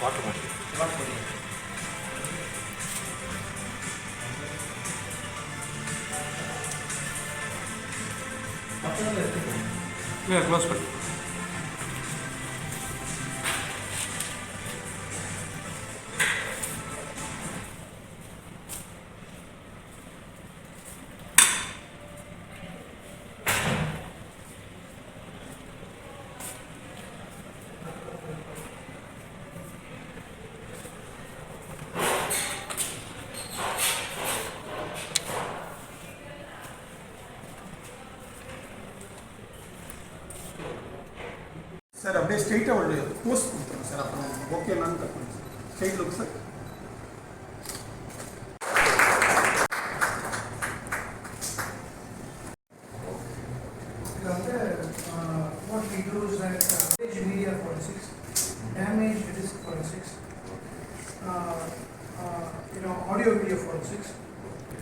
Yeah, close it. Sir, update straight over post sir. Okay, man. Straight look, sir. What we do is that media forensics, damage disk forensics, audio video forensics,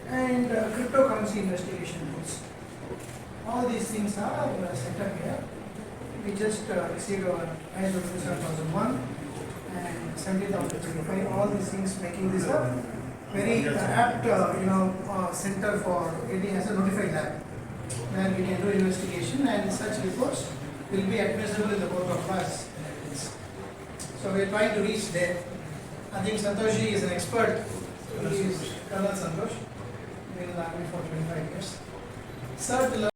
and cryptocurrency investigation tools. All these things are set up here. We just received our ISO 27001 and 70,005. All these things making this a very apt, center for getting as a notified lab, where we can do investigation and such reports will be admissible in the court of class. So we are trying to reach there. I think Santoshi is an expert. He is Colonel Santosh. Been in the army for 25 years. Sir,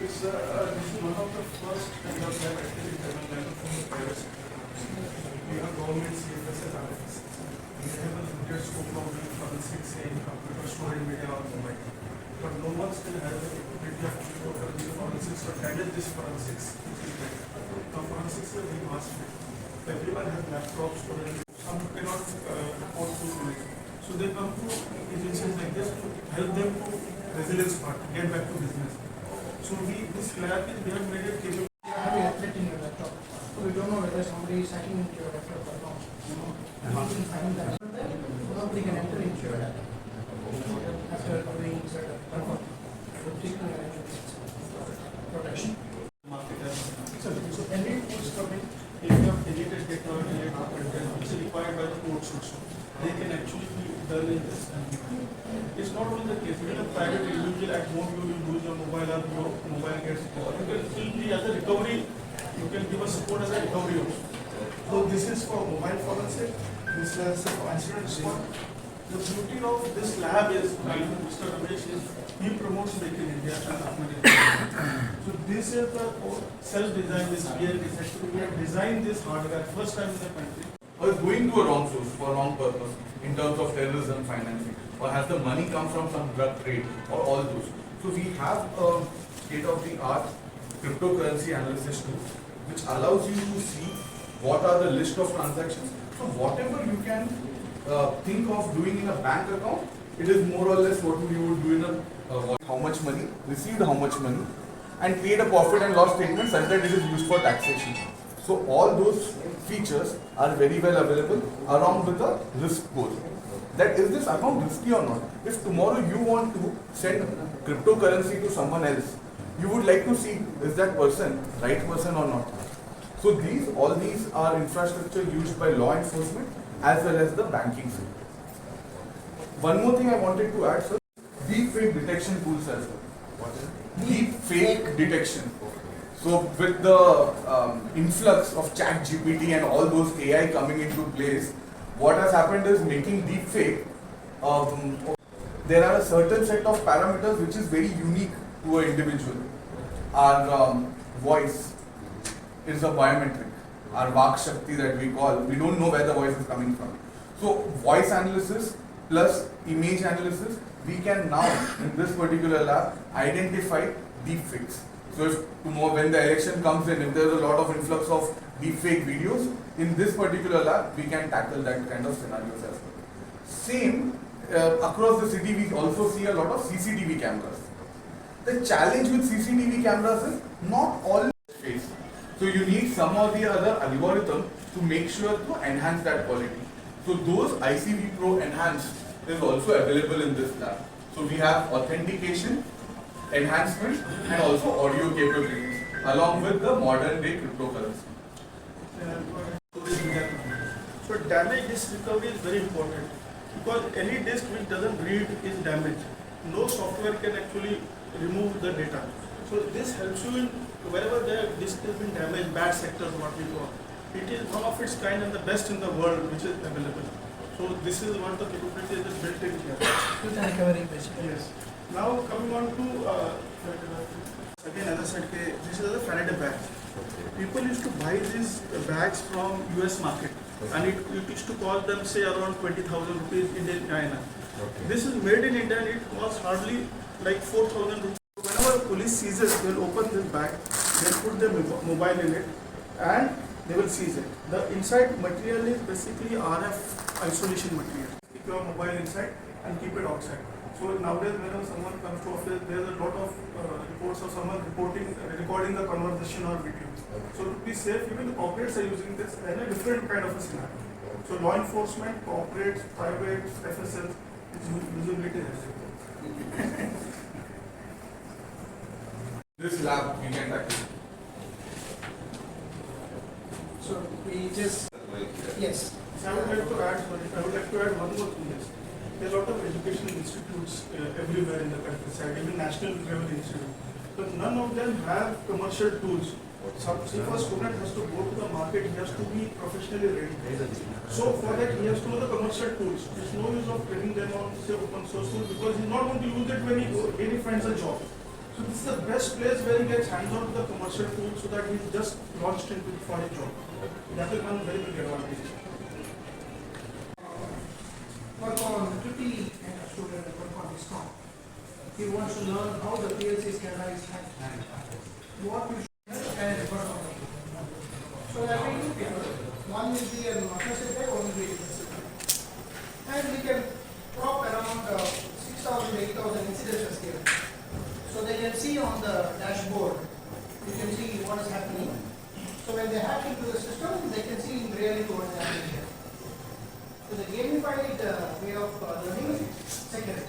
This is one of the first kind of lab actually developed from the private sector. We have government CFS and RFS. We have a limited scope of doing forensics in computer, storage media or mobile. But no one still has the capability of doing forensics or handle this forensics. Now forensics is a very vast field. Everyone has laptops, storage. Some cannot report to it. So they come to agencies like this to help them to resilience part, get back to business. So this lab we have made it capable. you have a threat in your laptop. So we don't know whether somebody is hacking into your laptop or not. We can find that. Nobody can enter into your laptop after doing certain protection. So any tools coming, if you have deleted data or deleted content, which is required by the courts also, they can actually be done in this. It's not only the case, even a private individual at home, you will use your mobile or your mobile gets, you can still be as a recovery, you can give us support as a recovery also. So this is for mobile forensic, this is for incident response. The beauty of this lab is, Mr. Ramesh, is he promotes Make in India and Atmanirbhar Bharat. So this is the self-design, this VR design. We have designed this hardware first time in the country. Or is going to a wrong source for a wrong purpose in terms of terrorism financing, or has the money come from some drug trade, or all those. So we have a state-of-the-art cryptocurrency analysis tool which allows you to see what are the list of transactions. So whatever you can think of doing in a bank account, it is more or less what you would do in a how much money, received how much money, and paid a profit and loss statement such that it is used for taxation. So all those features are very well available along with the risk score. That is this account risky or not? If tomorrow you want to send cryptocurrency to someone else, you would like to see is that person right person or not. So all these are infrastructure used by law enforcement as well as the banking sector. One more thing I wanted to add, sir, deep fake detection tools as well. What is deep fake detection? So with the influx of ChatGPT and all those AI coming into place, what has happened is making deep fake. There are a certain set of parameters which is very unique to an individual. Our voice is a biometric. Our Vak Shakti that we call, we don't know where the voice is coming from. So voice analysis plus image analysis, we can now in this particular lab identify deep fakes. So if tomorrow when the election comes in, if there is a lot of influx of deepfake videos, in this particular lab, we can tackle that kind of scenarios as well. Same, across the city, we also see a lot of CCTV cameras. The challenge with CCTV cameras is not all face. So you need some or the other algorithm to make sure to enhance that quality. So those ICV Pro Enhanced is also available in this lab. So we have authentication, enhancement, and also audio capabilities along with the modern day cryptocurrency. So damage disk recovery is very important because any disk which doesn't read is damaged. No software can actually remove the data. So this helps you in wherever the disk has been damaged, bad sectors what we call. It is one of its kind and the best in the world which is available. So this is what the capability is built in here. With a recovery basically. Yes. Now coming on to again as I said, this is a Faraday bag. People used to buy these bags from US market and it used to cost them say around 20,000 rupees Indian China. This is made in India and it costs hardly like 4,000 rupees. Whenever police seizes, they will open this bag, they will put their mobile in it and they will seize it. The inside material is basically RF isolation material. Keep your mobile inside and keep it outside. So nowadays whenever someone comes to office, there is a lot of reports of someone recording the conversation or video. So to be safe, even the corporates are using this in a different kind of a scenario. So law enforcement, corporates, private, FSL, its usability is This lab we can tackle. So we just, yes. I would like to add one more thing. Yes. There are a lot of educational institutes everywhere in the countryside, even national level institutes. But none of them have commercial tools. If a student has to go to the market, he has to be professionally ready. So for that, he has to know the commercial tools. There's no use of training them on say open source tools because he's not going to use it when he finds a job. So this is the best place where he gets hands-on to the commercial tools so that he's just launched into for a job. That is one very big advantage. Work on triple kind of student and work on this one. He wants to learn how the PLC scanner is hacked. What you should and refer on. So there are two people. One will be an offensive guy, one will be a defensive guy. And we can crop around 6,000, 8,000 incidences here. So they can see on the dashboard, you can see what is happening. So when they hack into the system, they can see in reality what is happening here. So the gamified way of learning is second.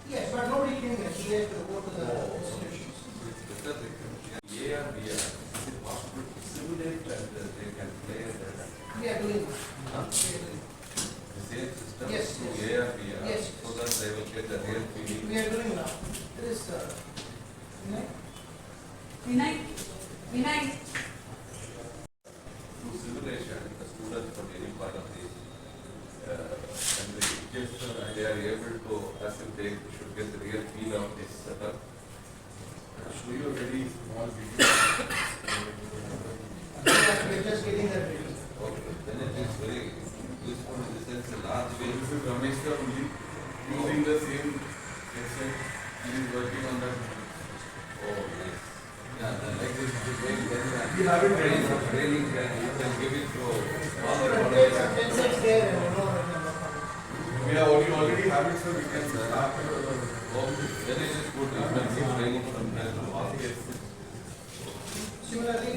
Yes, but nobody can get here to go to the institutions. AR, VR, is it possible to simulate that they can play that? We are doing that. The same system Yes, through yes. AR, VR, Yes. so that they will get the real feeling. We are doing now. It is Vinay. Through simulation, the students from any part of the country, if they are able to, as if they should get the real feel of this setup. Show you a very small video. we are just getting that ready. Okay, then it is very useful in the sense a large way. This is Ramesh sir only using the same headset. He is working on that. Oh, nice. Yeah, then like this, it is very We have it ready. training, then you can give it to all the So take some colleges. pencils there and you know what number. We have already have it, so we can start. Then it is good, you can give training from here to all. Similarly,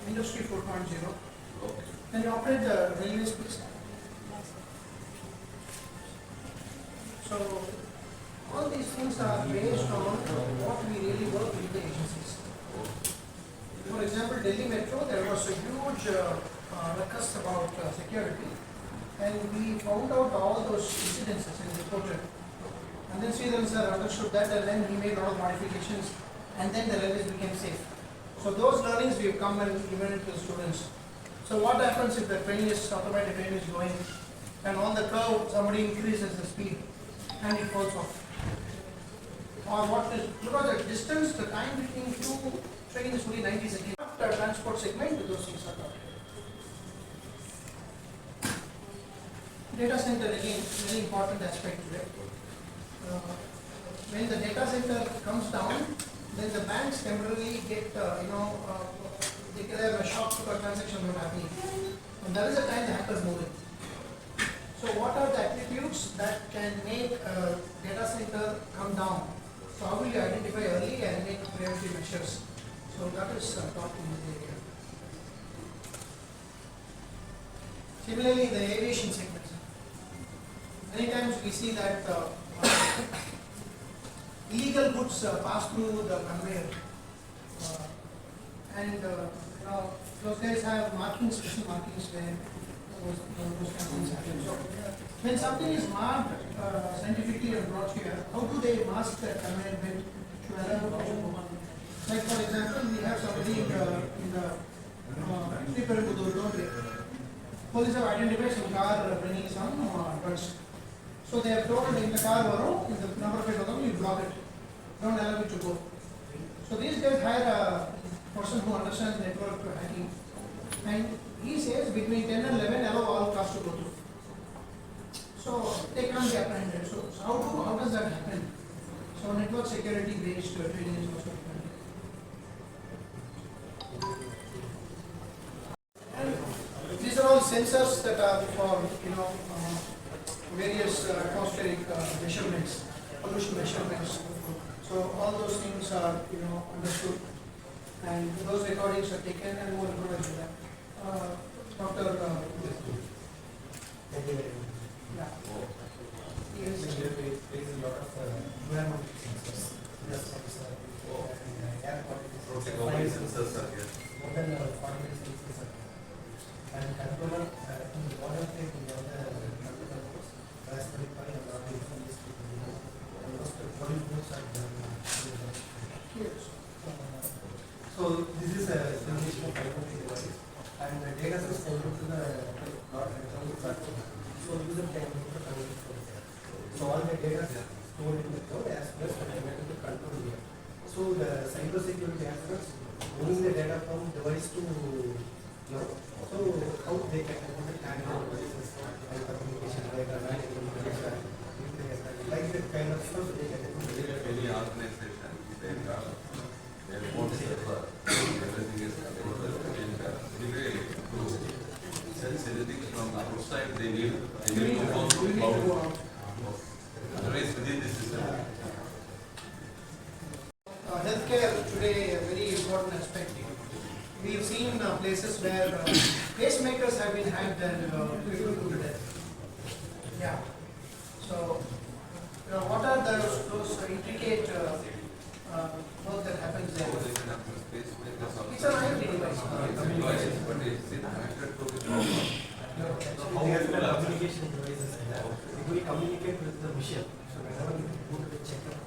Industry 4.0. Okay. Can you operate the railways please? So all these things are based on what we really work with the agencies. For example, Delhi Metro, there was a huge ruckus about security, and we found out all those incidences and reported. And then Sridharan sir understood that, and then he made a lot of modifications, and then the railways became safe. So those learnings we have come and given it to the students. So what happens if the train is, automatic train is going, and on the curve somebody increases the speed and it falls off? Or what is, because the distance, the time between two trains is only 90 seconds. After transport segment, those things are covered. Data center again, very important aspect today. When the data center comes down, then the banks temporarily get, they can have a shock because transaction not happening. And that is the time the hackers move in. So what are the attributes that can make a data center come down? So how will you identify early and make preventive measures? So that is taught in this area. Similarly, the aviation segment. Many times we see that illegal goods pass through the conveyor. Those guys have markings, special markings where those kind of things happen. So when something is marked scientifically and brought here, how do they mask that conveyor belt to allow it to go on? Like for example, we have somebody in the police have identified some car bringing some drugs. So they have told in the car, in the number plate, you block it, don't allow it to go. So these guys hired a person who understands network hacking, and he says between 10 and 11 allow all cars to go through. So they can't be apprehended. So how does that happen? So network security based training is also required. And these are all sensors that are for various atmospheric measurements, pollution measurements. So all those things are understood, and those recordings are taken and more information than that. Dr. Thank you very much. Yeah. There is a lot of environmental sensors. Yes, air quality How sensors are here? more than 40 sensors are there. And controller, in the water tank, we have the controller boards, Raspberry Pi and all the information. Almost 40 boards are there. Yes. So this is a simulation of IoT device, and the data is sent to the cloud control platform. So user can use the control from there. So all the data is stored in the cloud as well as automated to control here. So the cyber security aspects, moving the data from device to cloud. So how they can handle devices and communication, like like that kind of stuff they can do. Any organization, they want server, everything is controlled, and anyway, to sense anything from outside, they need to go to cloud. Otherwise, within the system. Healthcare today a very important aspect. We've seen places where pacemakers have been hacked and people put to death. Yeah. So, what are those intricate work that happens there? It's an IoT device. But it's connected to the cloud. They have the communication devices in that. It will communicate with the machine. So whenever you go to the checkup,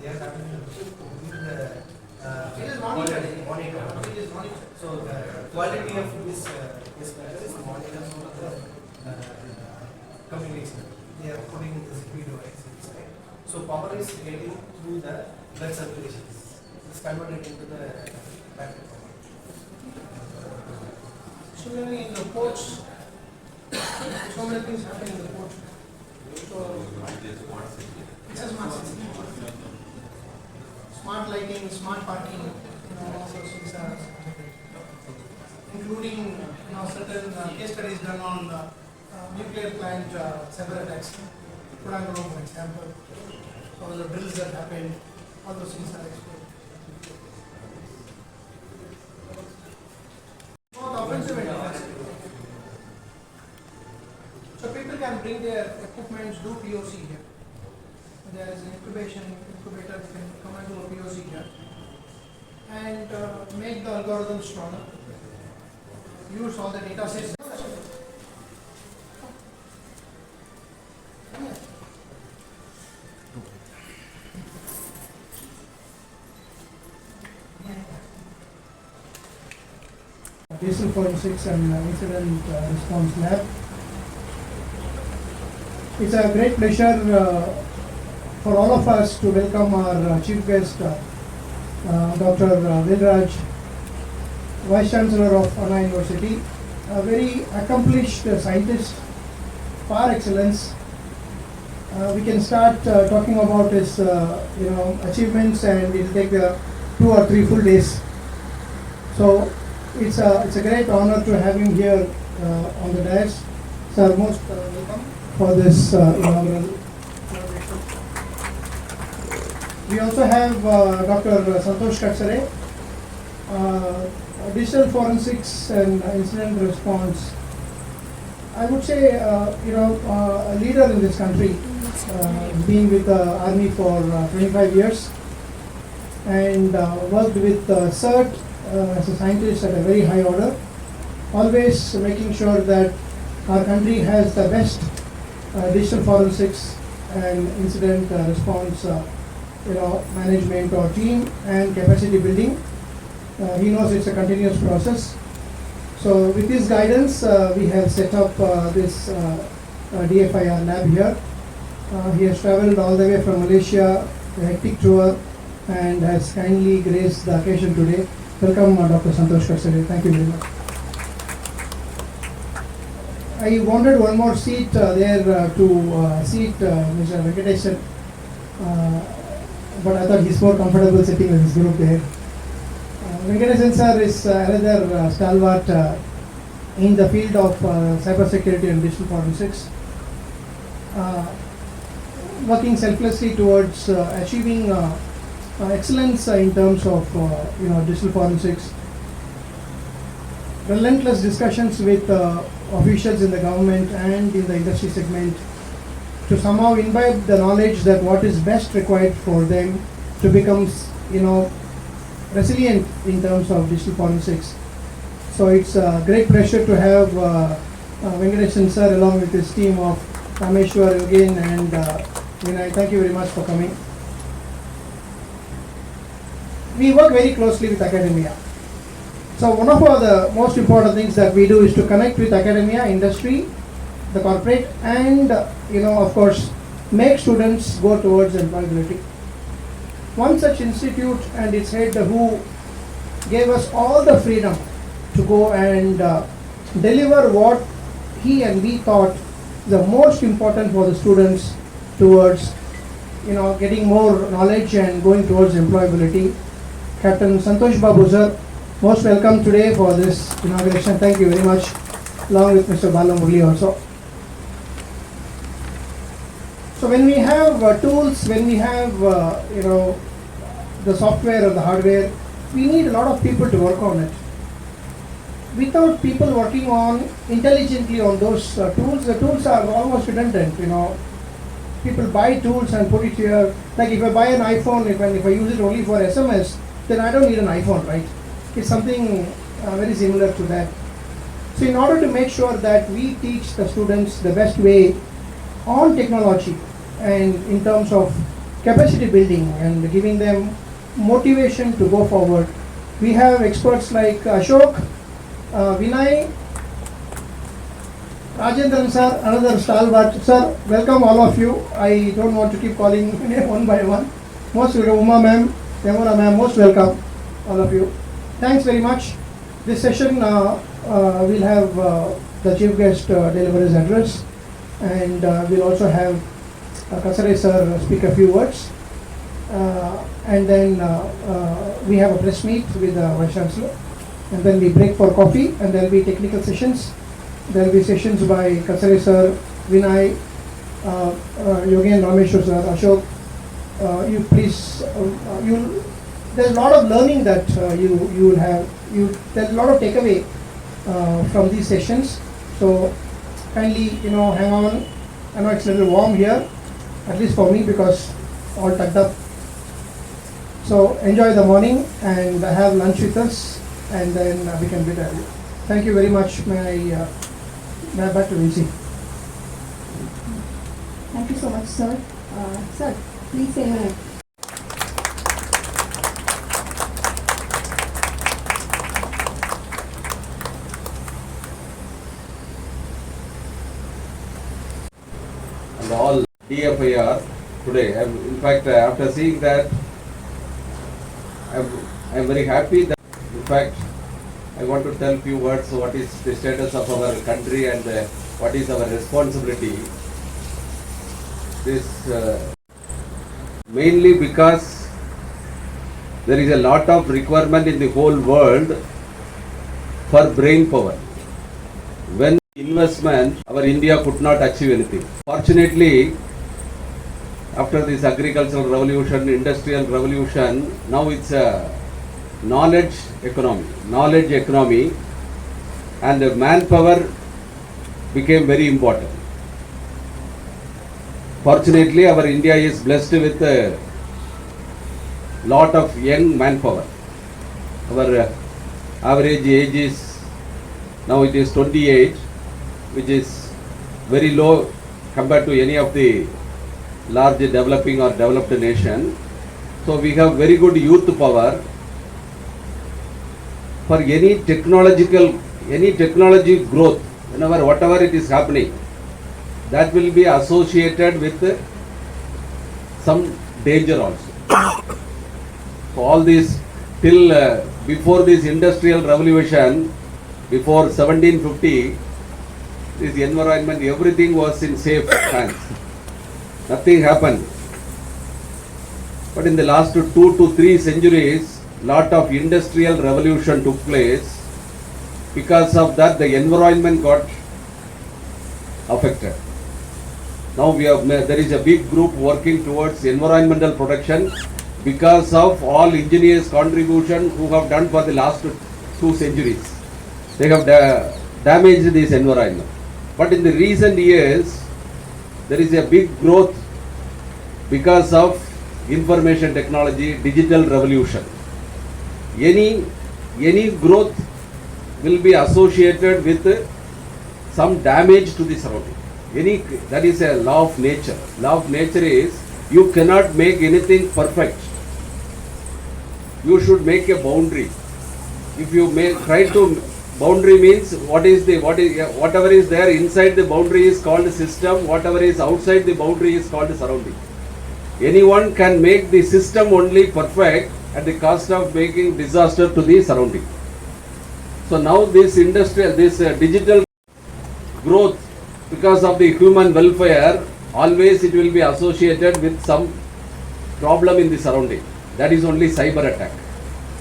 they are having the machine to give the It is monitored. monitor. It is monitored. So the quality of this matter is monitored for the communication. They are putting the security device inside. So power is getting through the blood circulation. It's converted into the battery power. Similarly, in the ports, so many things happen in the port. So, it's a smart system. Smart lighting, smart parking, all those things are including certain case studies done on nuclear plant cyber attacks. Kottivakkam, for example, all the drills that happen, all those things are explored. Both offensive and defensive. So people can bring their equipment, do POC here. There is an incubator, they can come and do a POC here and make the algorithm stronger. Use all the data sets. Digital Forensics and Incident Response Lab. It's a great pleasure for all of us to welcome our chief guest, Dr. Velraj, Vice Chancellor of Anna University, a very accomplished scientist, par excellence. We can start talking about his achievements, and it will take 2 or 3 full days. So it's a great honor to have him here on the dais. Sir, most welcome for this inauguration. We also have Dr. Santosh Katsare, digital forensics and incident response. I would say, a leader in this country. been with the army for 25 years and worked with CERT as a scientist at a very high order, always making sure that our country has the best digital forensics and incident response management or team and capacity building. He knows it's a continuous process. So with his guidance, we have set up this DFIR lab here. He has traveled all the way from Malaysia, a hectic tour, and has kindly graced the occasion today. Welcome, Dr. Santosh Karsare. Thank you very much. I wanted one more seat there to seat Mr. Venkatesan, but I thought he's more comfortable sitting with his group there. Venkatesan sir is another stalwart in the field of cybersecurity and digital forensics, working selflessly towards achieving excellence in terms of digital forensics. Relentless discussions with officials in the government and in the industry segment to somehow imbibe the knowledge that what is best required for them to become resilient in terms of digital forensics. So it's a great pleasure to have Venkatesan sir along with his team of Rameshwar, Yogen and Vinay. Thank you very much for coming. We work very closely with academia. So one of the most important things that we do is to connect with academia, industry, the corporate, and of course make students go towards employability. One such institute and its head who gave us all the freedom to go and deliver what he and we thought the most important for the students towards getting more knowledge and going towards employability. Captain Santosh Babu sir, most welcome today for this inauguration. Thank you very much, along with Mr. Bala Murli also. So when we have tools, when we have the software or the hardware, we need a lot of people to work on it. Without people working on intelligently on those tools, the tools are almost redundant. People buy tools and put it here. Like if I buy an iPhone, if I use it only for SMS, then I don't need an iPhone, right? It's something very similar to that. So in order to make sure that we teach the students the best way on technology and in terms of capacity building and giving them motivation to go forward, we have experts like Ashok, Vinay, Rajendran sir, another stalwart. Sir, welcome all of you. I don't want to keep calling one by one. Most welcome, Uma ma'am, Yamuna ma'am, most welcome all of you. Thanks very much. This session we'll have the chief guest deliver his address, and we'll also have Kasare sir speak a few words, and then we have a press meet with the Vice Chancellor, and then we break for coffee, and there will be technical sessions. There will be sessions by Kasare sir, Vinay, Yogen, Rameshwar sir, Ashok. You please, there's a lot of learning that you will have. There's a lot of takeaway from these sessions. So kindly, hang on. I know it's a little warm here, at least for me, because all tucked up. So enjoy the morning and have lunch with us, and then we can bid early. Thank you very much. May I back to VC. Thank you so much, sir. Sir, please say your name. And all DFIR today. In fact, after seeing that, I'm very happy that, in fact, I want to tell few words what is the status of our country and what is our responsibility. This mainly because there is a lot of requirement in the whole world for brain power. When investment, our India could not achieve anything. Fortunately, after this agricultural revolution, industrial revolution, now it's a knowledge economy, and the manpower became very important. Fortunately, our India is blessed with a lot of young manpower. Our average age is, now it is 28, which is very low compared to any of the large developing or developed nation. So we have very good youth power. For any technology growth, whenever whatever it is happening, that will be associated with some danger also. So all this till before this industrial revolution, before 1750, this environment, everything was in safe hands. Nothing happened. But in the last 2 to 3 centuries, lot of industrial revolution took place. Because of that, the environment got affected. Now there is a big group working towards environmental protection because of all engineers' contribution who have done for the last 2 centuries. They have damaged this environment. But in the recent years, there is a big growth because of information technology, digital revolution. Any growth will be associated with some damage to the surrounding. That is a law of nature. Law of nature is you cannot make anything perfect. You should make a boundary. If you try to boundary means whatever is there inside the boundary is called system. Whatever is outside the boundary is called surrounding. Anyone can make the system only perfect at the cost of making disaster to the surrounding. So now this digital growth, because of the human welfare, always it will be associated with some problem in the surrounding. That is only cyber attack.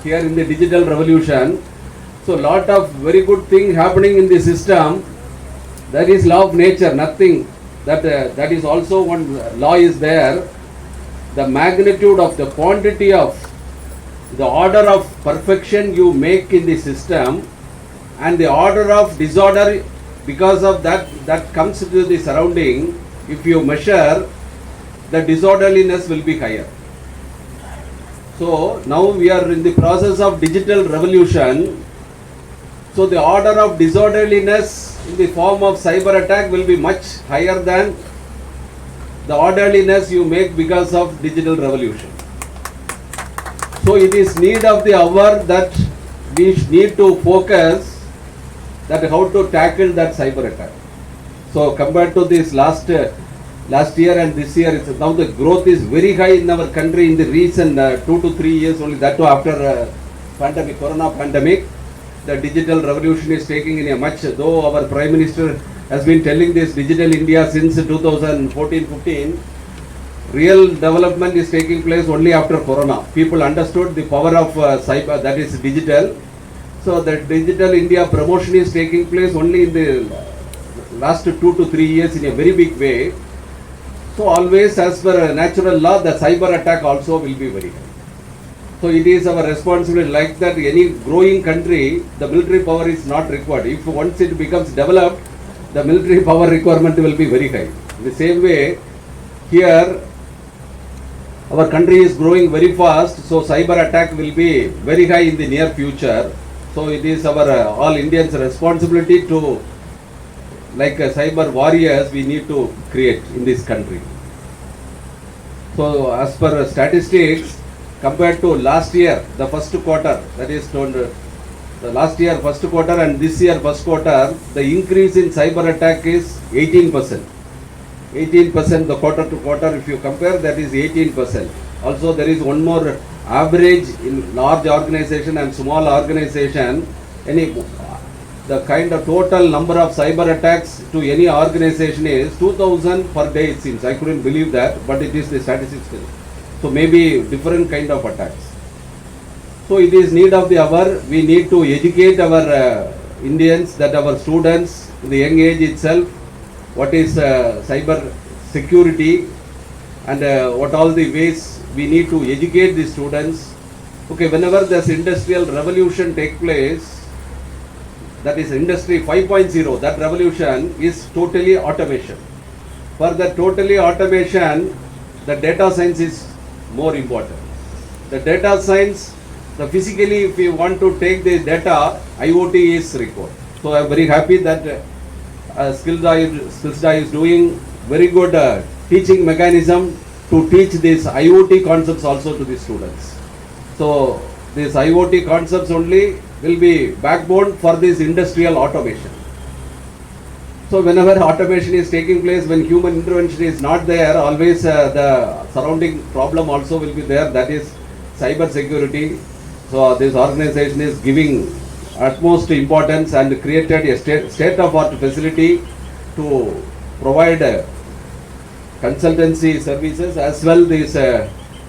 Here in the digital revolution, so lot of very good thing happening in the system. That is law of nature. Nothing that is also one law is there. The magnitude of the quantity of the order of perfection you make in the system and the order of disorder because of that comes to the surrounding, if you measure, the disorderliness will be higher. So now we are in the process of digital revolution. So the order of disorderliness in the form of cyber attack will be much higher than the orderliness you make because of digital revolution. So it is need of the hour that we need to focus that how to tackle that cyber attack. So compared to this last year and this year, now the growth is very high in our country in the recent 2 to 3 years only. That too after pandemic, corona pandemic, the digital revolution is taking in a much. Though our Prime Minister has been telling this digital India since 2014-15. Real development is taking place only after corona. People understood the power of cyber, that is digital. So the digital India promotion is taking place only in the last 2 to 3 years in a very big way. So always as per natural law, the cyber attack also will be very high. So it is our responsibility, like that any growing country, the military power is not required. If once it becomes developed, the military power requirement will be very high. In the same way, here our country is growing very fast, so cyber attack will be very high in the near future. So it is our all Indians' responsibility to, like cyber warriors, we need to create in this country. So as per statistics, compared to last year, the first quarter, that is the last year first quarter and this year first quarter, the increase in cyber attack is 18%. 18% the quarter to quarter, if you compare, that is 18%. Also there is one more average in large organization and small organization, the kind of total number of cyber attacks to any organization is 2000 per day, it seems. I couldn't believe that, but it is the statistics. So maybe different kind of attacks. So it is need of the hour. We need to educate our Indians, that our students, in the young age itself, what is cyber security and what all the ways we need to educate the students. Okay, whenever this industrial revolution take place, that is industry 5.0, that revolution is totally automation. for the totally automation, the data science is more important. The data science, the physically if you want to take the data, IoT is required. So I am very happy that SkillsDA is doing very good teaching mechanism to teach these IoT concepts also to the students. So these IoT concepts only will be backbone for this industrial automation. So whenever automation is taking place, when human intervention is not there, always the surrounding problem also will be there, that is cyber security. So this organization is giving utmost importance and created a state-of-art facility to provide consultancy services as well this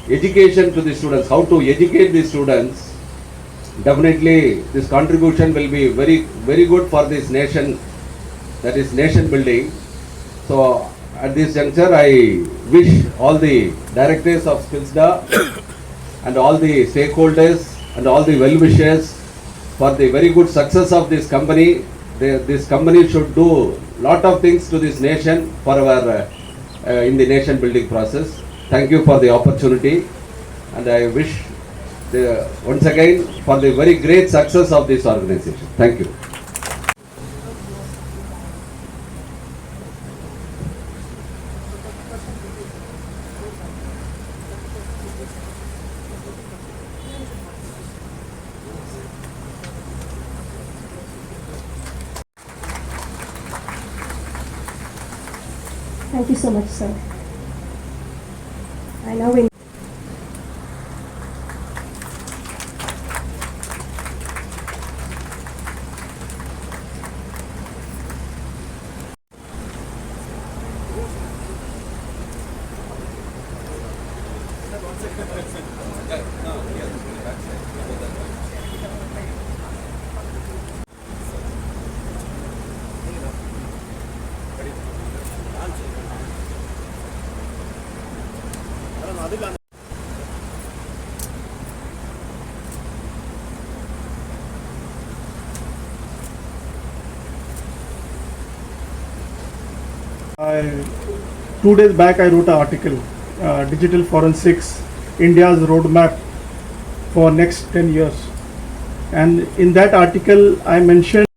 education to the students, how to educate the students. Definitely this contribution will be very good for this nation, that is nation building. So at this juncture I wish all the directors of SkillsDA and all the stakeholders and all the well-wishers for the very good success of this company. This company should do lot of things to this nation for our in the nation building process. Thank you for the opportunity, and I wish once again for the very great success of this organization. Thank you. Thank you so much, sir. I now will. I 2 days back I wrote an article, Digital Forensics, India's Roadmap for next 10 years. And in that article I mentioned